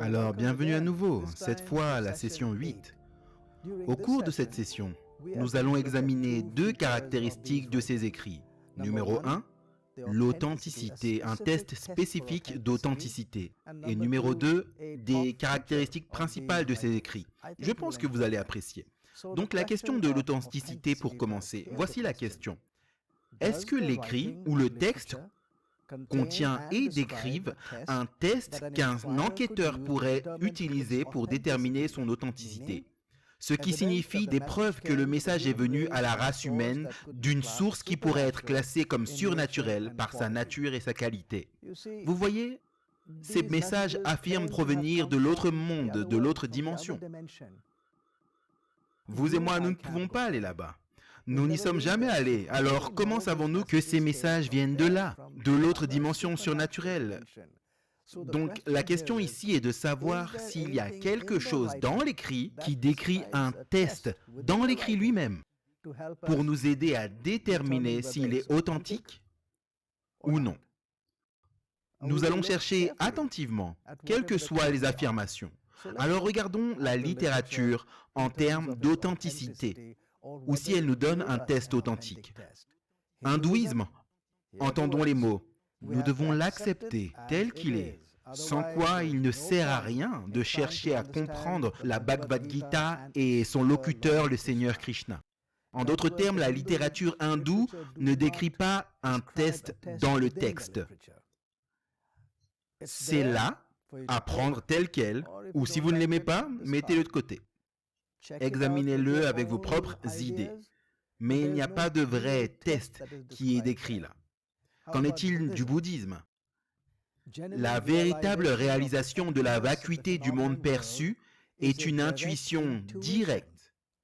Alors, bienvenue à nouveau, cette fois à la session 8. Au cours de cette session, nous allons examiner deux caractéristiques de ces écrits. Numéro 1, l'authenticité, un test spécifique d'authenticité. Et numéro 2, des caractéristiques principales de ces écrits. Je pense que vous allez apprécier. Donc la question de l'authenticité pour commencer. Voici la question. Est-ce que l'écrit ou le texte contient et décrive un test qu'un enquêteur pourrait utiliser pour déterminer son authenticité? Ce qui signifie des preuves que le message est venu à la race humaine d'une source qui pourrait être classée comme surnaturelle par sa nature et sa qualité. Vous voyez, ces messages affirment provenir de l'autre monde, de l'autre dimension. Vous et moi, nous ne pouvons pas aller là-bas. Nous n'y sommes jamais allés. Alors, comment savons-nous que ces messages viennent de là, de l'autre dimension surnaturelle? Donc, la question ici est de savoir s'il y a quelque chose dans l'écrit qui décrit un test dans l'écrit lui-même pour nous aider à déterminer s'il est authentique ou non. Nous allons chercher attentivement, quelles que soient les affirmations. Alors, regardons la littérature en termes d'authenticité, ou si elle nous donne un test authentique. Hindouisme, entendons les mots. Nous devons l'accepter tel qu'il est, sans quoi il ne sert à rien de chercher à comprendre la Bhagavad Gita et son locuteur, le Seigneur Krishna. En d'autres termes, la littérature hindoue ne décrit pas un test dans le texte. C'est là à prendre tel quel, ou si vous ne l'aimez pas, mettez-le de côté. Examinez-le avec vos propres idées. Mais il n'y a pas de vrai test qui est décrit là. Qu'en est-il du bouddhisme? La véritable réalisation de la vacuité du monde perçu est une intuition directe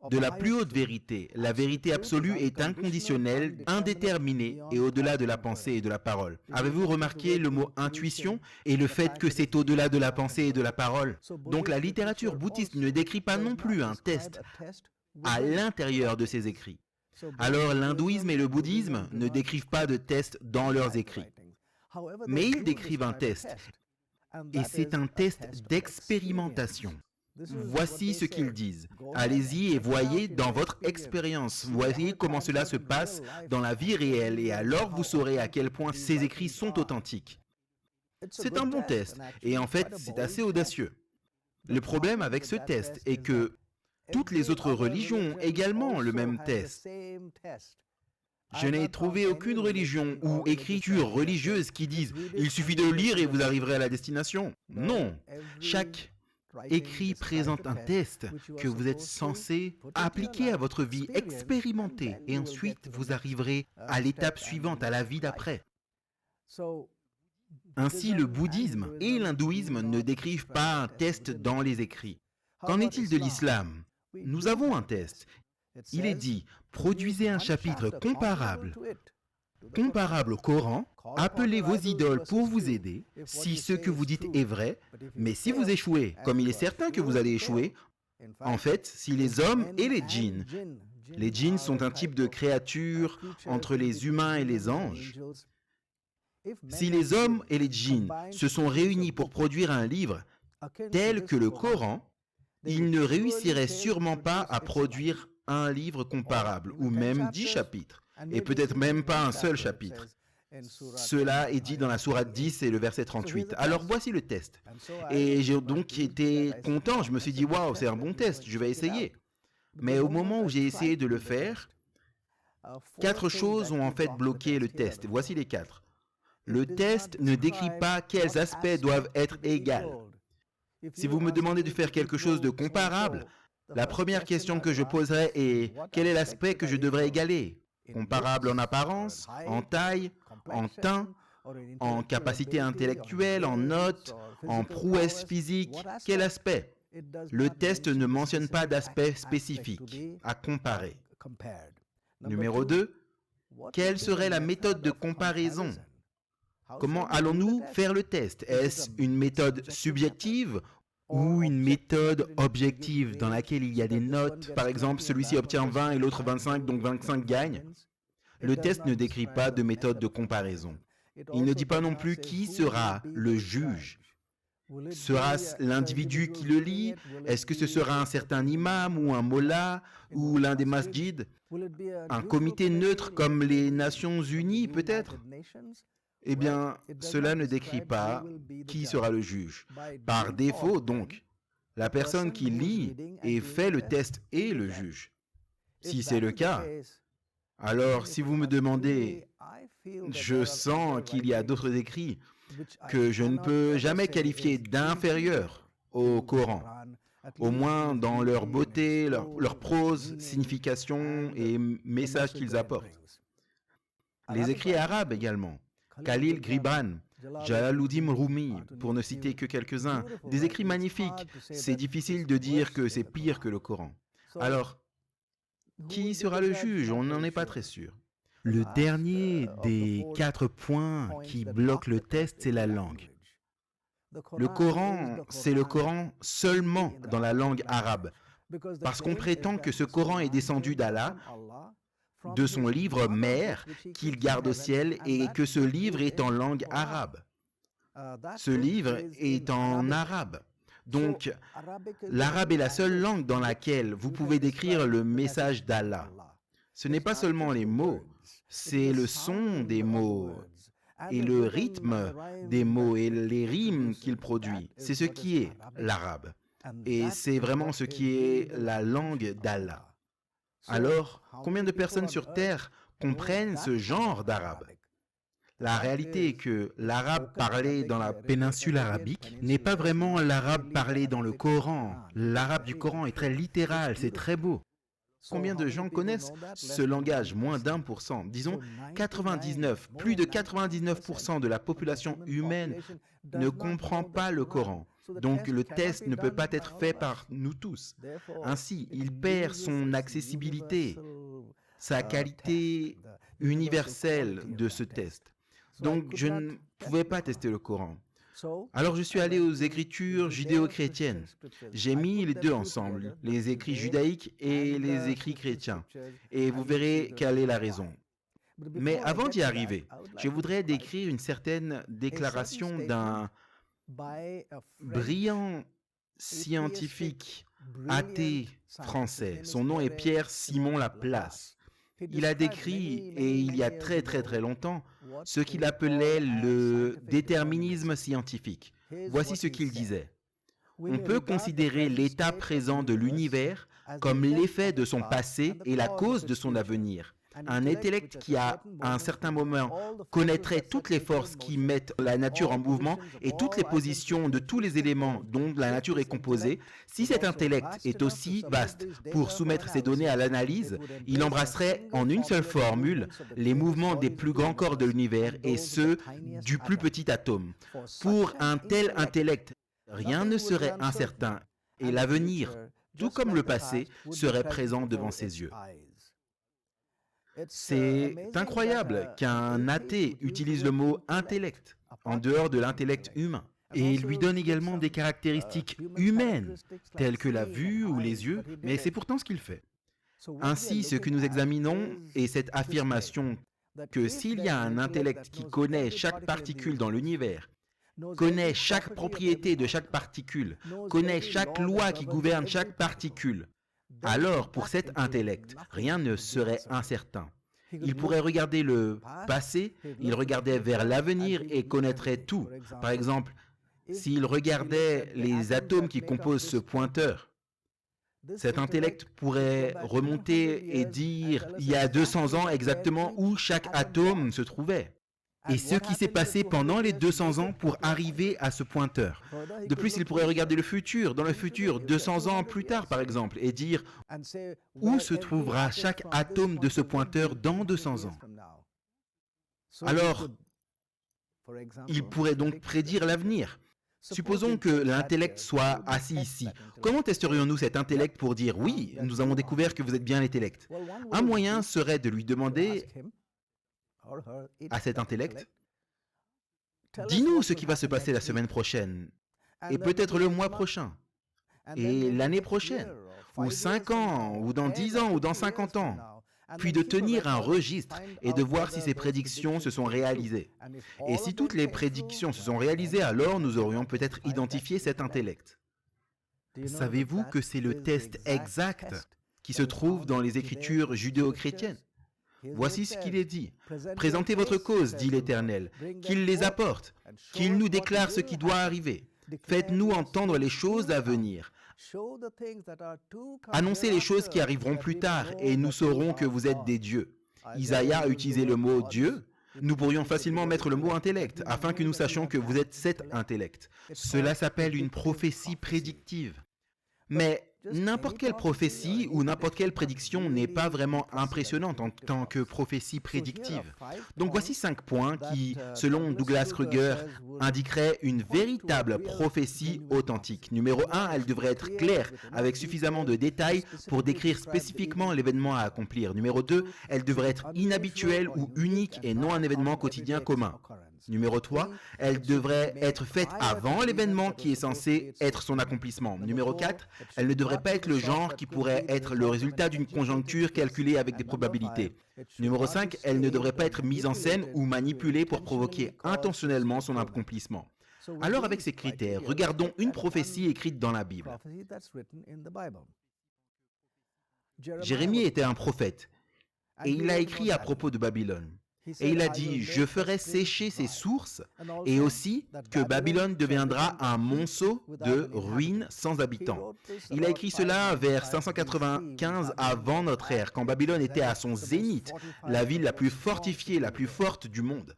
de la plus haute vérité. La vérité absolue est inconditionnelle, indéterminée et au-delà de la pensée et de la parole. Avez-vous remarqué le mot intuition et le fait que c'est au-delà de la pensée et de la parole? Donc la littérature bouddhiste ne décrit pas non plus un test à l'intérieur de ses écrits. Alors l'hindouisme et le bouddhisme ne décrivent pas de test dans leurs écrits. Mais ils décrivent un test. Et c'est un test d'expérimentation. Voici ce qu'ils disent. Allez-y et voyez dans votre expérience. Voyez comment cela se passe dans la vie réelle et alors vous saurez à quel point ces écrits sont authentiques. C'est un bon test et en fait c'est assez audacieux. Le problème avec ce test est que toutes les autres religions ont également le même test. Je n'ai trouvé aucune religion ou écriture religieuse qui dise « il suffit de lire et vous arriverez à la destination ». Non, chaque écrit présente un test que vous êtes censé appliquer à votre vie, expérimenter, et ensuite vous arriverez à l'étape suivante, à la vie d'après. Ainsi, le bouddhisme et l'hindouisme ne décrivent pas un test dans les écrits. Qu'en est-il de l'islam? Nous avons un test. Il est dit, produisez un chapitre comparable au Coran, appelez vos idoles pour vous aider, si ce que vous dites est vrai, mais si vous échouez, comme il est certain que vous allez échouer, en fait, si les hommes et les djinns sont un type de créature entre les humains et les anges, si les hommes et les djinns se sont réunis pour produire un livre tel que le Coran, ils ne réussiraient sûrement pas à produire un livre comparable, ou même 10 chapitres, et peut-être même pas un seul chapitre. Cela est dit dans la sourate 10 et le verset 38. Alors voici le test. Et j'ai donc été content, je me suis dit, waouh, c'est un bon test, je vais essayer. Mais au moment où j'ai essayé de le faire, 4 choses ont en fait bloqué le test. Voici les 4. Le test ne décrit pas quels aspects doivent être égaux. Si vous me demandez de faire quelque chose de comparable, la première question que je poserai est quel est l'aspect que je devrais égaler? Comparable en apparence, en taille, en teint, en capacité intellectuelle, en notes, en prouesse physique, quel aspect? Le test ne mentionne pas d'aspect spécifique à comparer. Numéro 2, quelle serait la méthode de comparaison? Comment allons-nous faire le test? Est-ce une méthode subjective ou une méthode objective dans laquelle il y a des notes? Par exemple, celui-ci obtient 20 et l'autre 25, donc 25 gagne. Le test ne décrit pas de méthode de comparaison. Il ne dit pas non plus qui sera le juge. Sera-ce l'individu qui le lit? Est-ce que ce sera un certain imam ou un mollah ou l'un des masjids? Un comité neutre comme les Nations Unies peut-être? Eh bien, cela ne décrit pas qui sera le juge. Par défaut, donc, la personne qui lit et fait le test est le juge. Si c'est le cas, alors si vous me demandez, je sens qu'il y a d'autres écrits que je ne peux jamais qualifier d'inférieurs au Coran, au moins dans leur beauté, leur prose, signification et message qu'ils apportent. Les écrits arabes également, Khalil Gibran, Jalaluddin Rumi, pour ne citer que quelques-uns, des écrits magnifiques. C'est difficile de dire que c'est pire que le Coran. Alors, qui sera le juge? On n'en est pas très sûr. Le dernier des 4 points qui bloquent le test, c'est la langue. Le Coran, c'est le Coran seulement dans la langue arabe, parce qu'on prétend que ce Coran est descendu d'Allah, de son livre mère qu'il garde au ciel, et que ce livre est en langue arabe. Ce livre est en arabe. Donc, l'arabe est la seule langue dans laquelle vous pouvez décrire le message d'Allah. Ce n'est pas seulement les mots, c'est le son des mots et le rythme des mots et les rimes qu'il produit. C'est ce qui est l'arabe. Et c'est vraiment ce qui est la langue d'Allah. Alors, combien de personnes sur Terre comprennent ce genre d'arabe? La réalité est que l'arabe parlé dans la péninsule arabique n'est pas vraiment l'arabe parlé dans le Coran. L'arabe du Coran est très littéral, c'est très beau. Combien de gens connaissent ce langage? Moins d'1%. Disons 99, plus de 99% de la population humaine ne comprend pas le Coran. Donc le test ne peut pas être fait par nous tous. Ainsi, il perd son accessibilité, sa qualité universelle de ce test. Donc je ne pouvais pas tester le Coran. Alors je suis allé aux écritures judéo-chrétiennes. J'ai mis les deux ensemble, les écrits judaïques et les écrits chrétiens. Et vous verrez quelle est la raison. Mais avant d'y arriver, je voudrais décrire une certaine déclaration d'un brillant scientifique athée français. Son nom est Pierre-Simon Laplace. Il a décrit, et il y a très longtemps, ce qu'il appelait le déterminisme scientifique. Voici ce qu'il disait. On peut considérer l'état présent de l'univers comme l'effet de son passé et la cause de son avenir. Un intellect qui, à un certain moment, connaîtrait toutes les forces qui mettent la nature en mouvement et toutes les positions de tous les éléments dont la nature est composée, si cet intellect est aussi vaste pour soumettre ces données à l'analyse, il embrasserait en une seule formule les mouvements des plus grands corps de l'univers et ceux du plus petit atome. Pour un tel intellect, rien ne serait incertain et l'avenir, tout comme le passé, serait présent devant ses yeux. C'est incroyable qu'un athée utilise le mot intellect en dehors de l'intellect humain et lui donne également des caractéristiques humaines telles que la vue ou les yeux, mais c'est pourtant ce qu'il fait. Ainsi, ce que nous examinons est cette affirmation que s'il y a un intellect qui connaît chaque particule dans l'univers, connaît chaque propriété de chaque particule, connaît chaque loi qui gouverne chaque particule, alors pour cet intellect, rien ne serait incertain. Il pourrait regarder le passé, il regardait vers l'avenir et connaîtrait tout. Par exemple, s'il regardait les atomes qui composent ce pointeur, cet intellect pourrait remonter et dire il y a 200 ans exactement où chaque atome se trouvait. Et ce qui s'est passé pendant les 200 ans pour arriver à ce pointeur. De plus, il pourrait regarder le futur, dans le futur, 200 ans plus tard par exemple, et dire où se trouvera chaque atome de ce pointeur dans 200 ans. Alors, il pourrait donc prédire l'avenir. Supposons que l'intellect soit assis ici. Comment testerions-nous cet intellect pour dire oui, nous avons découvert que vous êtes bien l'intellect? Un moyen serait de lui demander à cet intellect, dis-nous ce qui va se passer la semaine prochaine, et peut-être le mois prochain, et l'année prochaine, ou 5 ans, ou dans 10 ans, ou dans 50 ans. puis de tenir un registre et de voir si ces prédictions se sont réalisées. Et si toutes les prédictions se sont réalisées, alors nous aurions peut-être identifié cet intellect. Savez-vous que c'est le test exact qui se trouve dans les Écritures judéo-chrétiennes? Voici ce qu'il est dit. Présentez votre cause, dit l'Éternel, qu'il les apporte, qu'il nous déclare ce qui doit arriver. Faites-nous entendre les choses à venir. Annoncez les choses qui arriveront plus tard et nous saurons que vous êtes des dieux. Isaïe a utilisé le mot Dieu. Nous pourrions facilement mettre le mot intellect afin que nous sachions que vous êtes cet intellect. Cela s'appelle une prophétie prédictive. Mais n'importe quelle prophétie ou n'importe quelle prédiction n'est pas vraiment impressionnante en tant que prophétie prédictive. Donc voici 5 points qui, selon Douglas Kruger, indiqueraient une véritable prophétie authentique. Numéro 1, elle devrait être claire, avec suffisamment de détails pour décrire spécifiquement l'événement à accomplir. Numéro 2, elle devrait être inhabituelle ou unique et non un événement quotidien commun. Numéro 3, elle devrait être faite avant l'événement qui est censé être son accomplissement. Numéro 4, elle ne devrait pas être le genre qui pourrait être le résultat d'une conjoncture calculée avec des probabilités. Numéro 5, elle ne devrait pas être mise en scène ou manipulée pour provoquer intentionnellement son accomplissement. Alors avec ces critères, regardons une prophétie écrite dans la Bible. Jérémie était un prophète et il a écrit à propos de Babylone. Et il a dit, je ferai sécher ses sources, et aussi que Babylone deviendra un monceau de ruines sans habitants. Il a écrit cela vers 595 avant notre ère, quand Babylone était à son zénith, la ville la plus fortifiée, la plus forte du monde.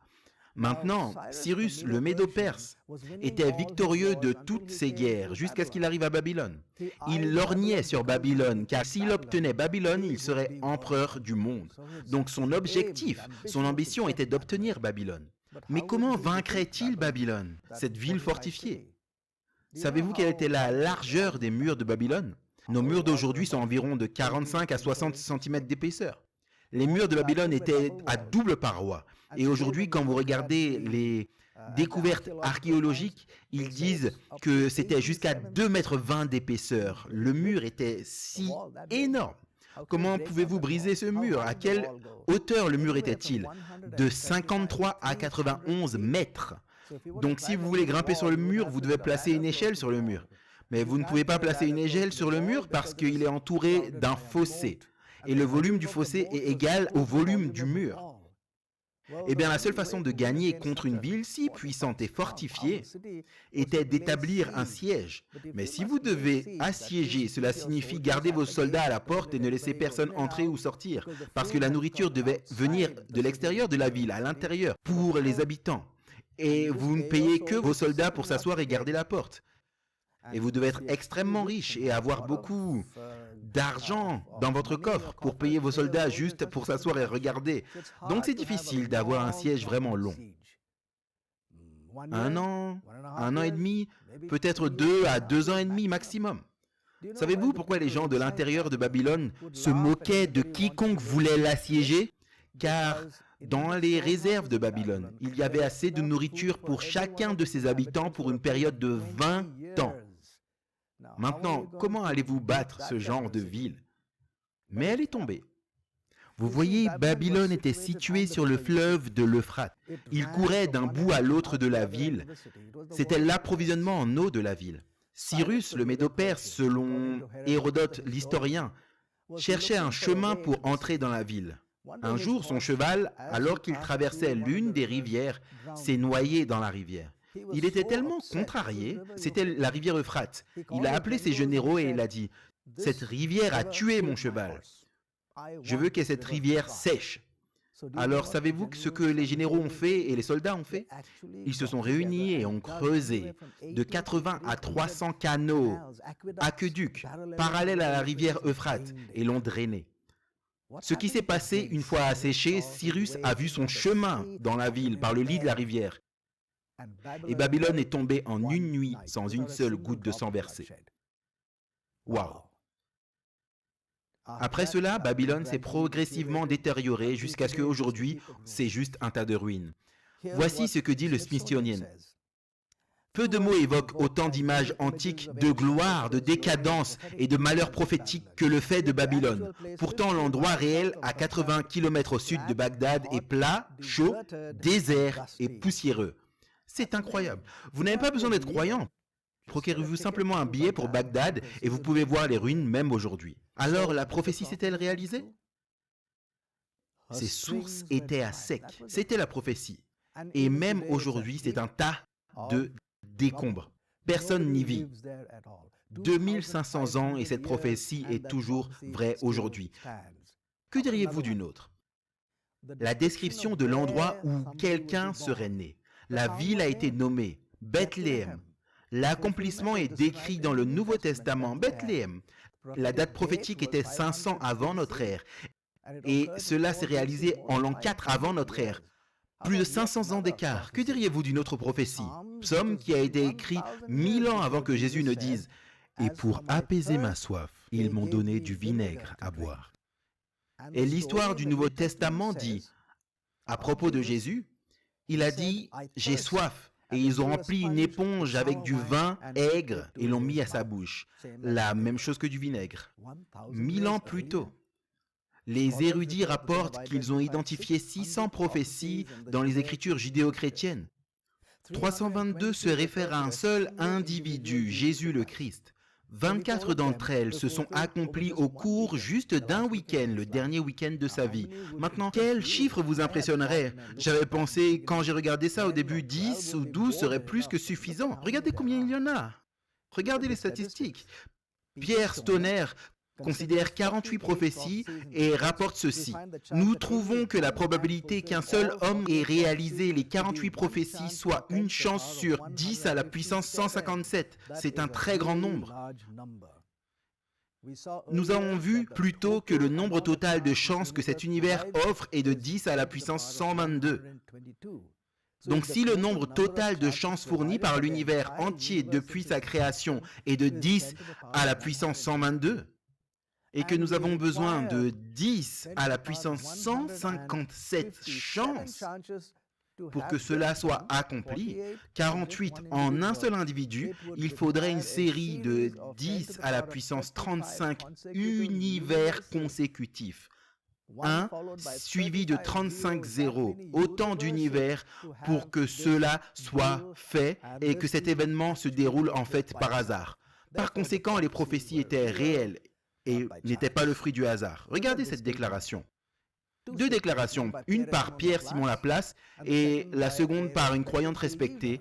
Maintenant, Cyrus, le Médo-Perse, était victorieux de toutes ces guerres jusqu'à ce qu'il arrive à Babylone. Il lorgnait sur Babylone, car s'il obtenait Babylone, il serait empereur du monde. Donc son objectif, son ambition était d'obtenir Babylone. Mais comment vaincrait-il Babylone, cette ville fortifiée? Savez-vous quelle était la largeur des murs de Babylone? Nos murs d'aujourd'hui sont environ de 45 à 60 cm d'épaisseur. Les murs de Babylone étaient à double paroi. Et aujourd'hui, quand vous regardez les découvertes archéologiques, ils disent que c'était jusqu'à 2,20 m d'épaisseur. Le mur était si énorme. Comment pouvez-vous briser ce mur? À quelle hauteur le mur était-il? De 53 à 91 mètres. Donc si vous voulez grimper sur le mur, vous devez placer une échelle sur le mur. Mais vous ne pouvez pas placer une échelle sur le mur parce qu'il est entouré d'un fossé. Et le volume du fossé est égal au volume du mur. Eh bien, la seule façon de gagner contre une ville si puissante et fortifiée était d'établir un siège. Mais si vous devez assiéger, cela signifie garder vos soldats à la porte et ne laisser personne entrer ou sortir, parce que la nourriture devait venir de l'extérieur de la ville, à l'intérieur, pour les habitants. Et vous ne payez que vos soldats pour s'asseoir et garder la porte. Et vous devez être extrêmement riche et avoir beaucoup d'argent dans votre coffre pour payer vos soldats juste pour s'asseoir et regarder. Donc c'est difficile d'avoir un siège vraiment long. 1 an, 1 an et demi, peut-être 2 à 2 ans et demi maximum. Savez-vous pourquoi les gens de l'intérieur de Babylone se moquaient de quiconque voulait l'assiéger? Car dans les réserves de Babylone, il y avait assez de nourriture pour chacun de ses habitants pour une période de 20 ans. Maintenant, comment allez-vous battre ce genre de ville? Mais elle est tombée. Vous voyez, Babylone était située sur le fleuve de l'Euphrate. Il courait d'un bout à l'autre de la ville. C'était l'approvisionnement en eau de la ville. Cyrus, le Médo-Perse, selon Hérodote l'historien, cherchait un chemin pour entrer dans la ville. Un jour, son cheval, alors qu'il traversait l'une des rivières, s'est noyé dans la rivière. Il était tellement contrarié, c'était la rivière Euphrate. Il a appelé ses généraux et il a dit « Cette rivière a tué mon cheval. Je veux que cette rivière sèche. » Alors savez-vous ce que les généraux ont fait et les soldats ont fait? Ils se sont réunis et ont creusé de 80 à 300 canaux, aqueducs, parallèles à la rivière Euphrate et l'ont drainé. Ce qui s'est passé une fois asséché, Cyrus a vu son chemin dans la ville par le lit de la rivière. Et Babylone est tombée en une nuit sans une seule goutte de sang versée. Waouh! Après cela, Babylone s'est progressivement détériorée jusqu'à ce qu'aujourd'hui, c'est juste un tas de ruines. Voici ce que dit le Smithsonian. Peu de mots évoquent autant d'images antiques de gloire, de décadence et de malheur prophétique que le fait de Babylone. Pourtant, l'endroit réel, à 80 km au sud de Bagdad, est plat, chaud, désert et poussiéreux. C'est incroyable. Vous n'avez pas besoin d'être croyant. Procurez-vous simplement un billet pour Bagdad et vous pouvez voir les ruines même aujourd'hui. Alors, la prophétie s'est-elle réalisée? Ses sources étaient à sec. C'était la prophétie. Et même aujourd'hui, c'est un tas de décombres. Personne n'y vit. 2500 ans et cette prophétie est toujours vraie aujourd'hui. Que diriez-vous d'une autre? La description de l'endroit où quelqu'un serait né. La ville a été nommée Bethléem. L'accomplissement est décrit dans le Nouveau Testament, Bethléem. La date prophétique était 500 avant notre ère. Et cela s'est réalisé en l'an 4 avant notre ère. Plus de 500 ans d'écart. Que diriez-vous d'une autre prophétie? Psaume qui a été écrit 1000 ans avant que Jésus ne dise « Et pour apaiser ma soif, ils m'ont donné du vinaigre à boire ». Et l'histoire du Nouveau Testament dit, à propos de Jésus, il a dit « J'ai soif ». Et ils ont rempli une éponge avec du vin aigre et l'ont mis à sa bouche. La même chose que du vinaigre. 1000 ans plus tôt. Les érudits rapportent qu'ils ont identifié 600 prophéties dans les écritures judéo-chrétiennes. 322 se réfèrent à un seul individu, Jésus le Christ. 24 d'entre elles se sont accomplies au cours juste d'un week-end, le dernier week-end de sa vie. Maintenant, quel chiffre vous impressionnerait? J'avais pensé, quand j'ai regardé ça au début, 10 ou 12 serait plus que suffisant. Regardez combien il y en a. Regardez les statistiques. Pierre Stoner considère 48 prophéties et rapporte ceci. Nous trouvons que la probabilité qu'un seul homme ait réalisé les 48 prophéties soit une chance sur 10 à la puissance 157. C'est un très grand nombre. Nous avons vu plus tôt que le nombre total de chances que cet univers offre est de 10 à la puissance 122. Donc si le nombre total de chances fournies par l'univers entier depuis sa création est de 10 à la puissance 122, et que nous avons besoin de 10 à la puissance 157 chances pour que cela soit accompli, 48 en un seul individu, il faudrait une série de 10 à la puissance 35 univers consécutifs. 1 suivi de 35 zéros, autant d'univers pour que cela soit fait et que cet événement se déroule en fait par hasard. Par conséquent, les prophéties étaient réelles et n'était pas le fruit du hasard. Regardez cette déclaration. Deux déclarations, une par Pierre Simon Laplace et la seconde par une croyante respectée,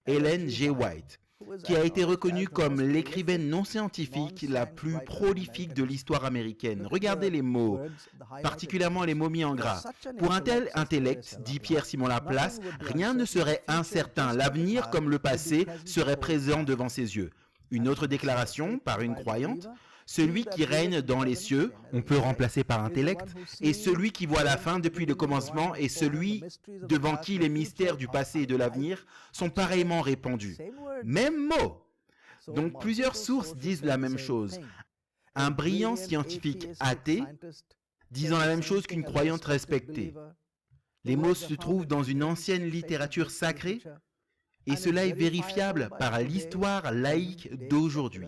Ellen G. White, qui a été reconnue comme l'écrivaine non scientifique la plus prolifique de l'histoire américaine. Regardez les mots, particulièrement les mots mis en gras. Pour un tel intellect, dit Pierre Simon Laplace, rien ne serait incertain. L'avenir comme le passé serait présent devant ses yeux. Une autre déclaration par une croyante, celui qui règne dans les cieux, on peut remplacer par intellect, et celui qui voit la fin depuis le commencement et celui devant qui les mystères du passé et de l'avenir sont pareillement répandus. Même mot. Donc plusieurs sources disent la même chose. Un brillant scientifique athée disant la même chose qu'une croyante respectée. Les mots se trouvent dans une ancienne littérature sacrée et cela est vérifiable par l'histoire laïque d'aujourd'hui.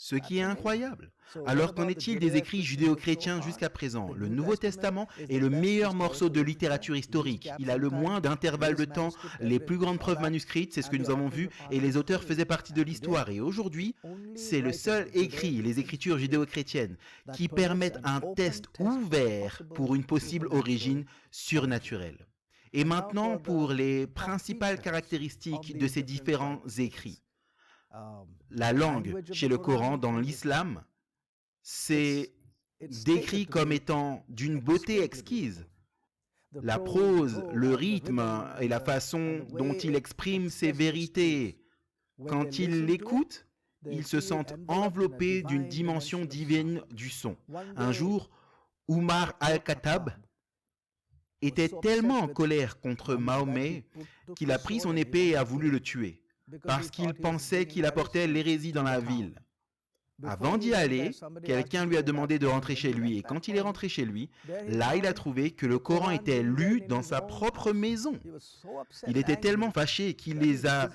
Ce qui est incroyable. Alors qu'en est-il des écrits judéo-chrétiens jusqu'à présent? Le Nouveau Testament est le meilleur morceau de littérature historique. Il a le moins d'intervalles de temps, les plus grandes preuves manuscrites, c'est ce que nous avons vu, et les auteurs faisaient partie de l'histoire. Et aujourd'hui, c'est le seul écrit, les écritures judéo-chrétiennes, qui permettent un test ouvert pour une possible origine surnaturelle. Et maintenant, pour les principales caractéristiques de ces différents écrits. La langue chez le Coran, dans l'islam, c'est décrit comme étant d'une beauté exquise. La prose, le rythme et la façon dont il exprime ses vérités, quand ils l'écoutent, ils se sentent enveloppés d'une dimension divine du son. Un jour, Umar al-Khattab était tellement en colère contre Mahomet qu'il a pris son épée et a voulu le tuer, parce qu'il pensait qu'il apportait l'hérésie dans la ville. Avant d'y aller, quelqu'un lui a demandé de rentrer chez lui. Et quand il est rentré chez lui, là, il a trouvé que le Coran était lu dans sa propre maison. Il était tellement fâché qu'il les a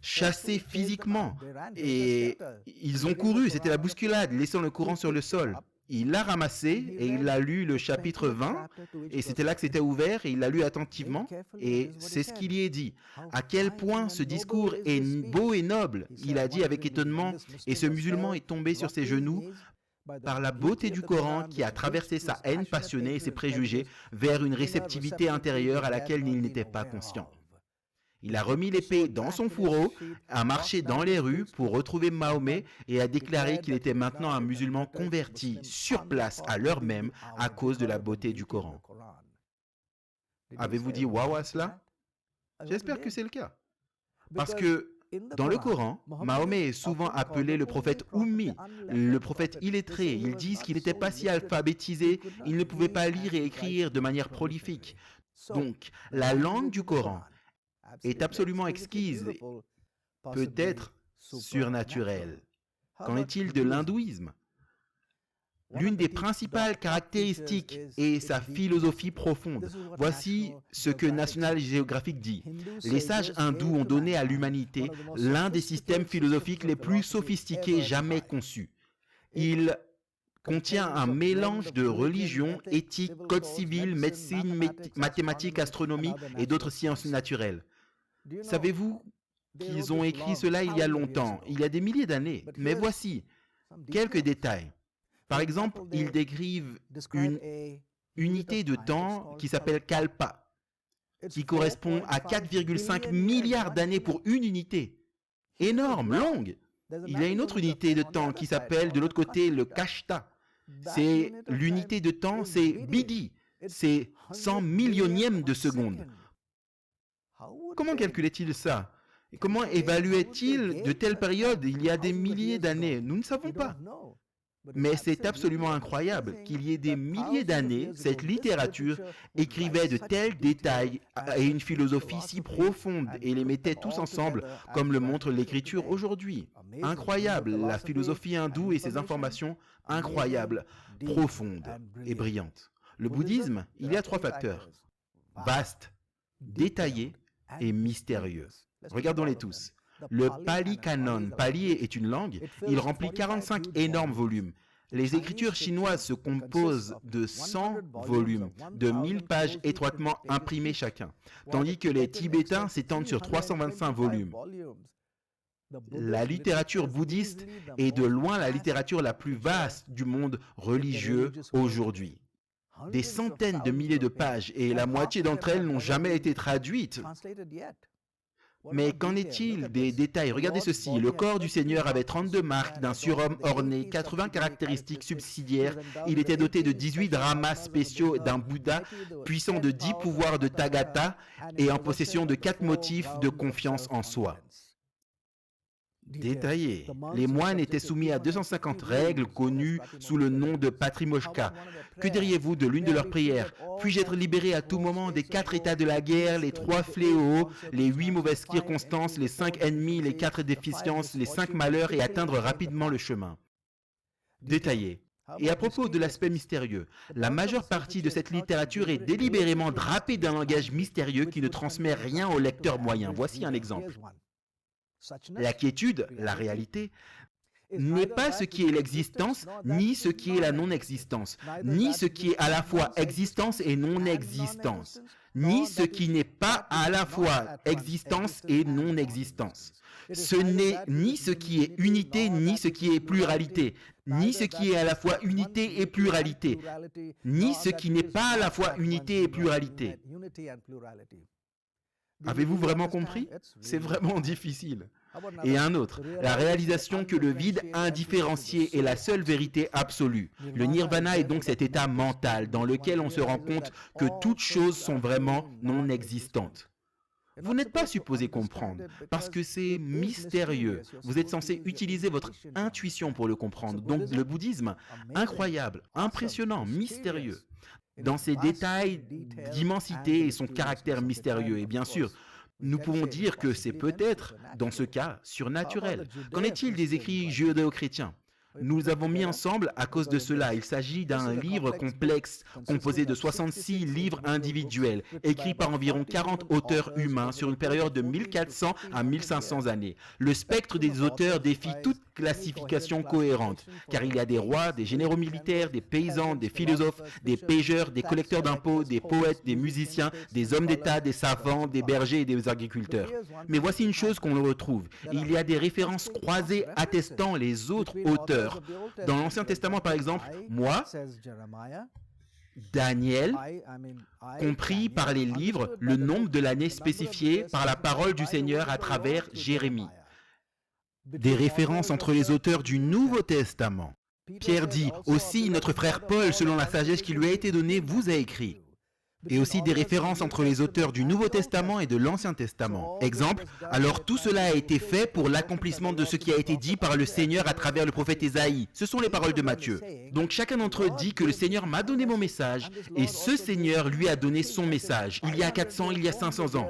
chassés physiquement. Et ils ont couru, c'était la bousculade, laissant le Coran sur le sol. Il l'a ramassé et il a lu le chapitre 20 et c'était là que c'était ouvert et il l'a lu attentivement et c'est ce qu'il y est dit. À quel point ce discours est beau et noble, il a dit avec étonnement et ce musulman est tombé sur ses genoux par la beauté du Coran qui a traversé sa haine passionnée et ses préjugés vers une réceptivité intérieure à laquelle il n'était pas conscient. Il a remis l'épée dans son fourreau, a marché dans les rues pour retrouver Mahomet et a déclaré qu'il était maintenant un musulman converti sur place à l'heure même à cause de la beauté du Coran. Avez-vous dit waouh à cela? J'espère que c'est le cas. Parce que dans le Coran, Mahomet est souvent appelé le prophète Ummi, le prophète illettré. Ils disent qu'il n'était pas si alphabétisé, il ne pouvait pas lire et écrire de manière prolifique. Donc, la langue du Coran est absolument exquise, peut-être surnaturelle. Qu'en est-il de l'hindouisme? L'une des principales caractéristiques est sa philosophie profonde. Voici ce que National Geographic dit. Les sages hindous ont donné à l'humanité l'un des systèmes philosophiques les plus sophistiqués jamais conçus. Il contient un mélange de religion, éthique, code civil, médecine, mathématiques, astronomie et d'autres sciences naturelles. Savez-vous qu'ils ont écrit cela il y a longtemps, il y a des milliers d'années? Mais voici quelques détails. Par exemple, ils décrivent une unité de temps qui s'appelle Kalpa, qui correspond à 4,5 milliards d'années pour une unité. Énorme, longue. Il y a une autre unité de temps qui s'appelle de l'autre côté le Kashta. C'est l'unité de temps, c'est Bidi, c'est 100 millionièmes de seconde. Comment calculait-il ça? Et comment évaluait-il de telles périodes il y a des milliers d'années? Nous ne savons pas. Mais c'est absolument incroyable qu'il y ait des milliers d'années, cette littérature écrivait de tels détails et une philosophie si profonde et les mettait tous ensemble comme le montre l'écriture aujourd'hui. Incroyable, la philosophie hindoue et ses informations incroyables, profondes et brillantes. Le bouddhisme, il y a 3 facteurs: vaste, détaillé et mystérieux. Regardons-les tous. Le Pali Canon, Pali est une langue, il remplit 45 énormes volumes. Les écritures chinoises se composent de 100 volumes, de 1000 pages étroitement imprimées chacun, tandis que les Tibétains s'étendent sur 325 volumes. La littérature bouddhiste est de loin la littérature la plus vaste du monde religieux aujourd'hui. Des centaines de milliers de pages et la moitié d'entre elles n'ont jamais été traduites. Mais qu'en est-il des détails? Regardez ceci. Le corps du Seigneur avait 32 marques d'un surhomme orné, 80 caractéristiques subsidiaires. Il était doté de 18 ramas spéciaux d'un Bouddha, puissant de 10 pouvoirs de Tathagata et en possession de 4 motifs de confiance en soi. Détaillé. Les moines étaient soumis à 250 règles connues sous le nom de Patimokkha. Que diriez-vous de l'une de leurs prières? Puis-je être libéré à tout moment des 4 états de la guerre, les 3 fléaux, les 8 mauvaises circonstances, les 5 ennemis, les 4 déficiences, les 5 malheurs et atteindre rapidement le chemin? Détaillé. Et à propos de l'aspect mystérieux, la majeure partie de cette littérature est délibérément drapée d'un langage mystérieux qui ne transmet rien au lecteur moyen. Voici un exemple. La quiétude, la réalité, n'est pas ce qui est l'existence, ni ce qui est la non-existence, ni ce qui est à la fois existence et non-existence, ni ce qui n'est pas à la fois existence et non-existence. Ce n'est ni ce qui est unité, ni ce qui est pluralité, ni ce qui est à la fois unité et pluralité, ni ce qui n'est pas à la fois unité et pluralité. Avez-vous vraiment compris? C'est vraiment difficile. Et un autre, la réalisation que le vide indifférencié est la seule vérité absolue. Le nirvana est donc cet état mental dans lequel on se rend compte que toutes choses sont vraiment non existantes. Vous n'êtes pas supposé comprendre, parce que c'est mystérieux. Vous êtes censé utiliser votre intuition pour le comprendre. Donc le bouddhisme, incroyable, impressionnant, mystérieux, dans ses détails d'immensité et son caractère mystérieux. Et bien sûr, nous pouvons dire que c'est peut-être, dans ce cas, surnaturel. Qu'en est-il des écrits judéo-chrétiens? Nous avons mis ensemble à cause de cela. Il s'agit d'un livre complexe composé de 66 livres individuels, écrits par environ 40 auteurs humains sur une période de 1400 à 1500 années. Le spectre des auteurs défie toute classification cohérente, car il y a des rois, des généraux militaires, des paysans, des philosophes, des pêcheurs, des collecteurs d'impôts, des poètes, des musiciens, des hommes d'État, des savants, des bergers et des agriculteurs. Mais voici une chose qu'on retrouve. Il y a des références croisées attestant les autres auteurs. Dans l'Ancien Testament, par exemple, moi, Daniel, compris par les livres le nombre de l'année spécifié par la parole du Seigneur à travers Jérémie. Des références entre les auteurs du Nouveau Testament. Pierre dit, aussi notre frère Paul, selon la sagesse qui lui a été donnée, vous a écrit. Et aussi des références entre les auteurs du Nouveau Testament et de l'Ancien Testament. Exemple, alors tout cela a été fait pour l'accomplissement de ce qui a été dit par le Seigneur à travers le prophète Ésaïe. Ce sont les paroles de Matthieu. Donc chacun d'entre eux dit que le Seigneur m'a donné mon message et ce Seigneur lui a donné son message il y a 400, il y a 500 ans.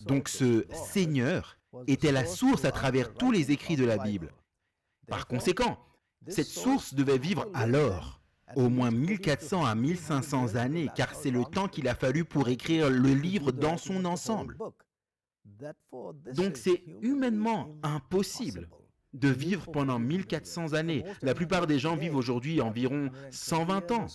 Donc ce Seigneur était la source à travers tous les écrits de la Bible. Par conséquent, cette source devait vivre alors. Au moins 1400 à 1500 années, car c'est le temps qu'il a fallu pour écrire le livre dans son ensemble. Donc c'est humainement impossible de vivre pendant 1400 années. La plupart des gens vivent aujourd'hui environ 120 ans.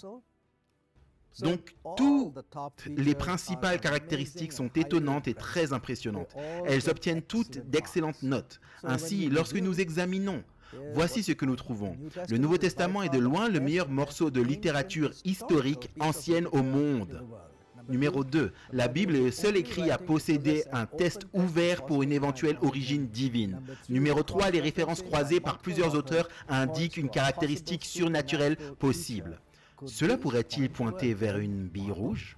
Donc toutes les principales caractéristiques sont étonnantes et très impressionnantes. Elles obtiennent toutes d'excellentes notes. Ainsi, lorsque nous examinons, voici ce que nous trouvons. Le Nouveau Testament est de loin le meilleur morceau de littérature historique ancienne au monde. Numéro 2. La Bible est le seul écrit à posséder un test ouvert pour une éventuelle origine divine. Numéro 3. Les références croisées par plusieurs auteurs indiquent une caractéristique surnaturelle possible. Cela pourrait-il pointer vers une bille rouge?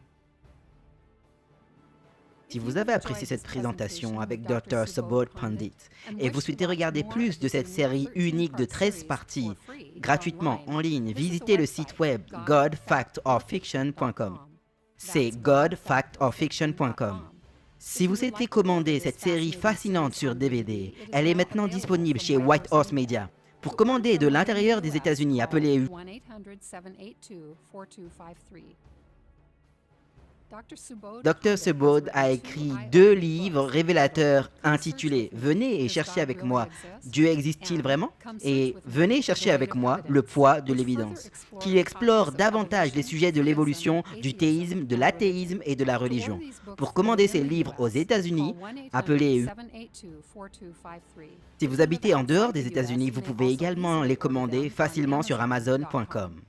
Si vous avez apprécié cette présentation avec Dr. Subodh Pandit et vous souhaitez regarder plus de cette série unique de 13 parties gratuitement en ligne, visitez le site web godfactorfiction.com. C'est godfactorfiction.com. Si vous souhaitez commander cette série fascinante sur DVD, elle est maintenant disponible chez White Horse Media. Pour commander de l'intérieur des États-Unis, appelez Dr. Subodh a écrit 2 livres révélateurs intitulés « Venez et cherchez avec moi, Dieu existe-t-il vraiment ?» et « Venez chercher avec moi, le poids de l'évidence », qui explore davantage les sujets de l'évolution, du théisme, de l'athéisme et de la religion. Pour commander ces livres aux États-Unis, appelez. Si vous habitez en dehors des États-Unis, vous pouvez également les commander facilement sur Amazon.com.